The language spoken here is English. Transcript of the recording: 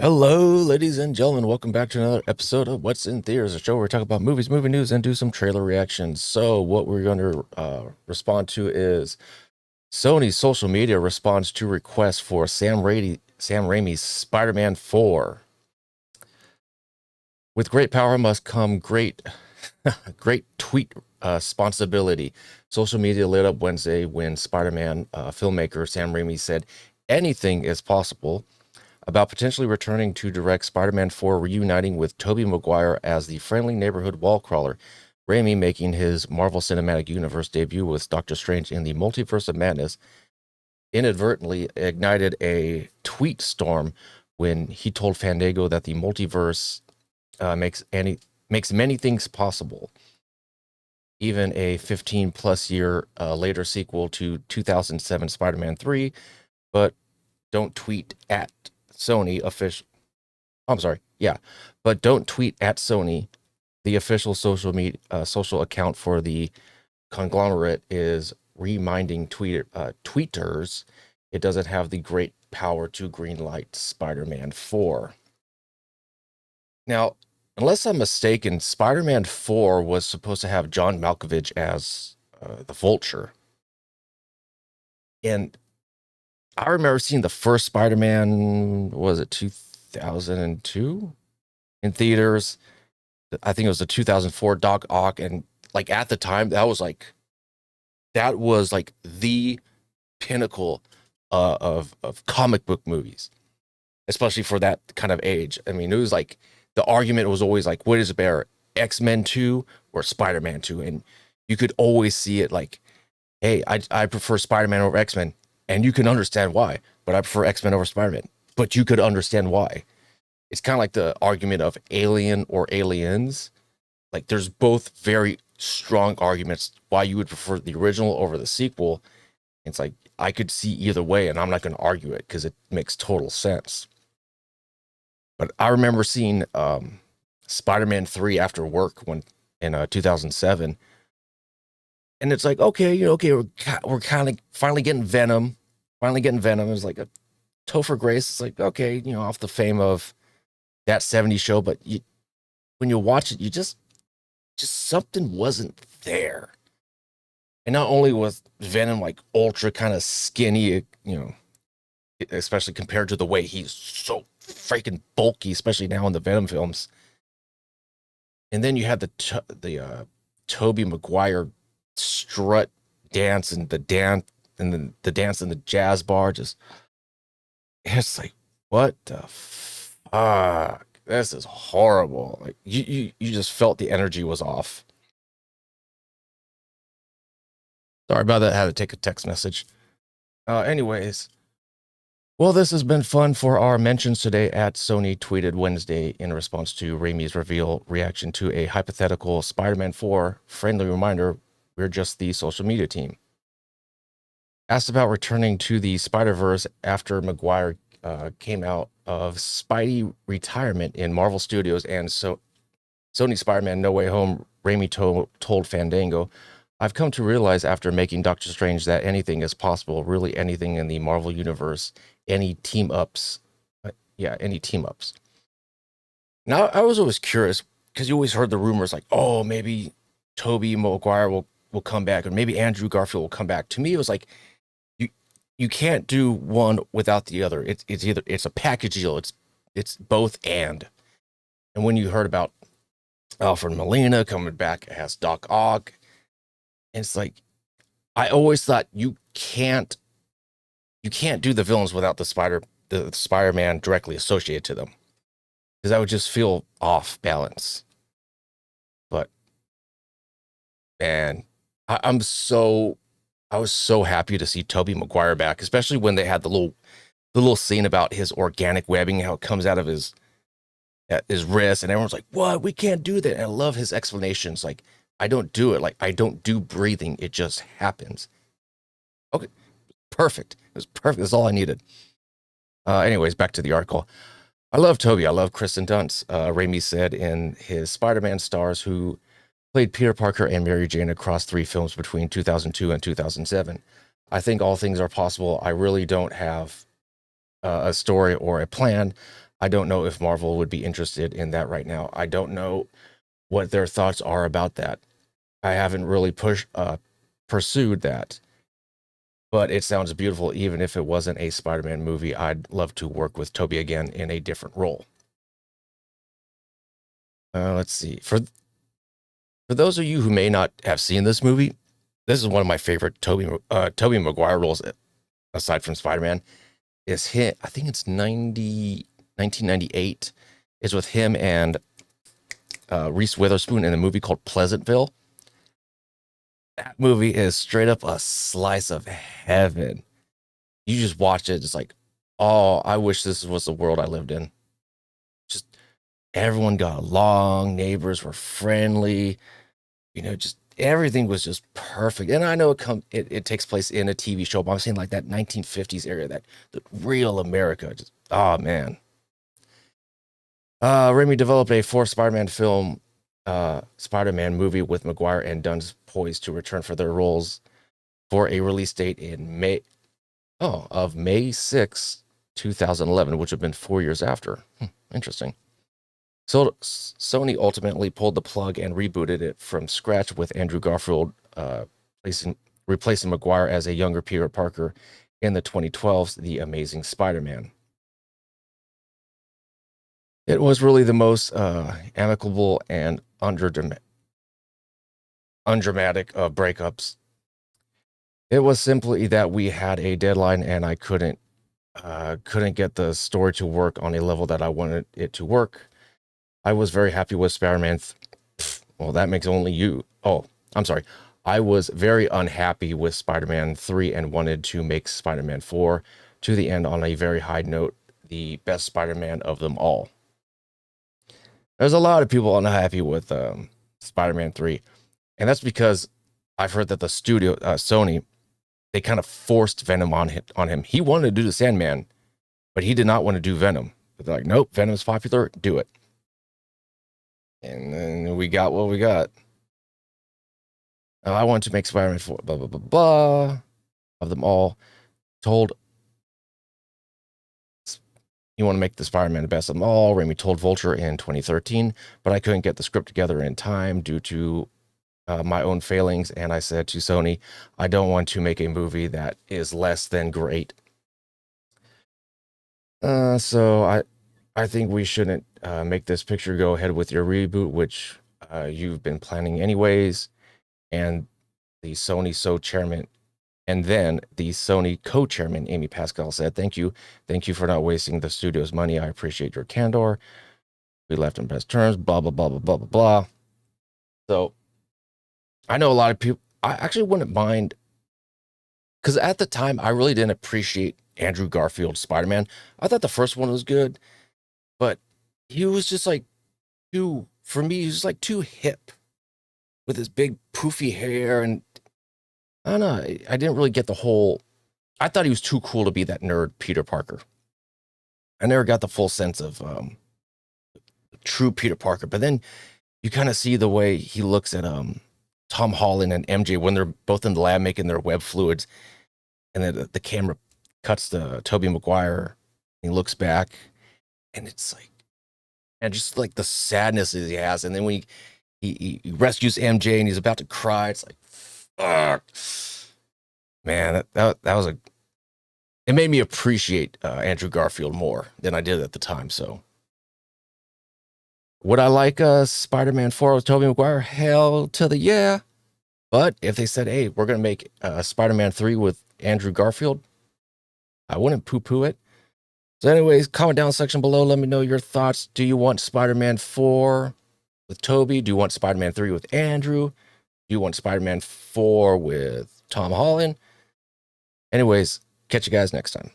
Hello, ladies and gentlemen. Welcome back to another episode of What's in Theaters, a show where we talk about movies, movie news, and do some trailer reactions. So, what we're going to respond to is Sony's social media responds to requests for Sam Raimi's Spider-Man 4. With great power must come great tweet responsibility. Social media lit up Wednesday when Spider-Man filmmaker Sam Raimi said anything is possible about potentially returning to direct Spider-Man 4, reuniting with Tobey Maguire as the friendly neighborhood wall crawler. Raimi making his Marvel Cinematic Universe debut with Doctor Strange in the Multiverse of Madness inadvertently ignited a tweet storm when he told Fandango that the multiverse makes many things possible. Even a 15 plus year later sequel to 2007 Spider-Man 3, but don't tweet at Sony official. I'm sorry. Yeah, but don't tweet at Sony. The official social account for the conglomerate is reminding tweeters it doesn't have the great power to greenlight Spider-Man 4. Now, unless I'm mistaken, Spider-Man 4 was supposed to have John Malkovich as the Vulture. And I remember seeing the first Spider-Man, was it 2002 in theaters? I think it was the 2004 Doc Ock, and like at the time, that was like the pinnacle of comic book movies, especially for that kind of age. I mean, it was like the argument was always like, what is better, X-Men 2 or Spider-Man 2? And you could always see it like, hey, I prefer Spider-Man over X-Men, and you can understand why, but I prefer X-Men over Spider-Man, but you could understand why. It's kind of like the argument of Alien or Aliens. Like there's both very strong arguments why you would prefer the original over the sequel. It's like I could see either way, and I'm not going to argue it because it makes total sense. But I remember seeing Spider-Man 3 after work when in 2007, and it's like, okay, okay, we're kind of finally getting Venom, finally getting Venom. It was like a Topher Grace. It's like, okay, off the fame of that '70s show, but when you watch it, you just something wasn't there. And not only was Venom like ultra kind of skinny, especially compared to the way he's so freaking bulky, especially now in the Venom films. And then you had the Tobey Maguire strut dance and the dance in the jazz bar. Just it's like, what the fuck? This is horrible. Like you just felt the energy was off. Sorry about that. I had to take a text message. Anyways, well, this has been fun for our mentions today at Sony tweeted Wednesday in response to Raimi's reveal reaction to a hypothetical Spider-Man 4. Friendly reminder, we're just the social media team. Asked about returning to the Spider-Verse after Maguire came out of Spidey retirement in Marvel Studios and so Sony Spider-Man No Way Home, Raimi told Fandango, I've come to realize after making Doctor Strange that anything is possible, really anything in the Marvel universe, any team ups. Any team ups. Now, I was always curious because you always heard the rumors like, oh, maybe Tobey Maguire will come back, or maybe Andrew Garfield will come back. To me, it was like, you you can't do one without the other. It's a package deal. It's both and. And when you heard about Alfred Molina coming back as Doc Ock, it's like I always thought you can't do the villains without the Spider-Man directly associated to them because that would just feel off balance. But man, I was so happy to see Tobey Maguire back, especially when they had the little scene about his organic webbing, how it comes out of his wrist, and everyone's like, "What? We can't do that." And I love his explanations. Like, I don't do it. Like, I don't do breathing. It just happens. Okay, perfect. It was perfect. That's all I needed. Anyways, back to the article. I love Toby. I love Kristen Dunst. Raimi said in his Spider-Man stars who played Peter Parker and Mary Jane across 3 films between 2002 and 2007. I think all things are possible. I really don't have a story or a plan. I don't know if Marvel would be interested in that right now. I don't know what their thoughts are about that. I haven't really pursued that, but it sounds beautiful. Even if it wasn't a Spider-Man movie, I'd love to work with Tobey again in a different role. Let's see. For those of you who may not have seen this movie, this is one of my favorite Tobey Maguire roles, aside from Spider-Man. Is hit. I think it's 1998. Is with him and Reese Witherspoon in a movie called Pleasantville. That movie is straight up a slice of heaven. You just watch it, it's like, oh, I wish this was the world I lived in. Just everyone got along, neighbors were friendly, just everything was just perfect. And I know it takes place in a TV show, but I'm saying like that 1950s area, that the real America. Just, oh man. Raimi developed a fourth Spider-Man film, Spider-Man movie with Maguire and Dunn's poised to return for their roles for a release date in May 6, 2011, which would have been 4 years after. Interesting. So Sony ultimately pulled the plug and rebooted it from scratch with Andrew Garfield replacing Maguire as a younger Peter Parker in the 2012's The Amazing Spider-Man. It was really the most amicable and undramatic of breakups. It was simply that we had a deadline and I couldn't get the story to work on a level that I wanted it to work. I was very happy with Spider-Man. Well, that makes only you. Oh, I'm sorry. I was very unhappy with Spider-Man 3 and wanted to make Spider-Man 4 to the end on a very high note, the best Spider-Man of them all. There's a lot of people unhappy with Spider-Man 3, and that's because I've heard that the studio, Sony, they kind of forced Venom on him. He wanted to do the Sandman, but he did not want to do Venom. But they're like, nope, Venom's popular, do it. And then we got what we got. I want to make Spider-Man 4, blah, blah, blah, blah. Of them all, told you want to make the Spider-Man the best of them all. Raimi told Vulture in 2013, but I couldn't get the script together in time due to my own failings. And I said to Sony, I don't want to make a movie that is less than great. So I think we shouldn't make this picture. Go ahead with your reboot, which you've been planning anyways. And the Sony chairman, and then the Sony co-chairman, Amy Pascal, said, thank you for not wasting the studio's money. I appreciate your candor. We left in best terms, blah, blah, blah, blah, blah, blah, blah. So I know a lot of people, I actually wouldn't mind, because at the time, I really didn't appreciate Andrew Garfield's Spider-Man. I thought the first one was good, but he was just like for me, he was like too hip with his big poofy hair. And I don't know, I didn't really get the whole, I thought he was too cool to be that nerd Peter Parker. I never got the full sense of true Peter Parker. But then you kind of see the way he looks at Tom Holland and MJ when they're both in the lab making their web fluids, and then the camera cuts to Tobey Maguire. He looks back, and it's like, and just like the sadness that he has. And then when he rescues MJ and he's about to cry, it's like, fuck, man, that was it made me appreciate Andrew Garfield more than I did at the time. So would I like Spider-Man 4 with Tobey Maguire? Hell to the yeah. But if they said, hey, we're going to make Spider-Man 3 with Andrew Garfield, I wouldn't poo-poo it. So anyways, comment down section below. Let me know your thoughts. Do you want Spider-Man 4 with Tobey? Do you want Spider-Man 3 with Andrew? Do you want Spider-Man 4 with Tom Holland? Anyways, catch you guys next time.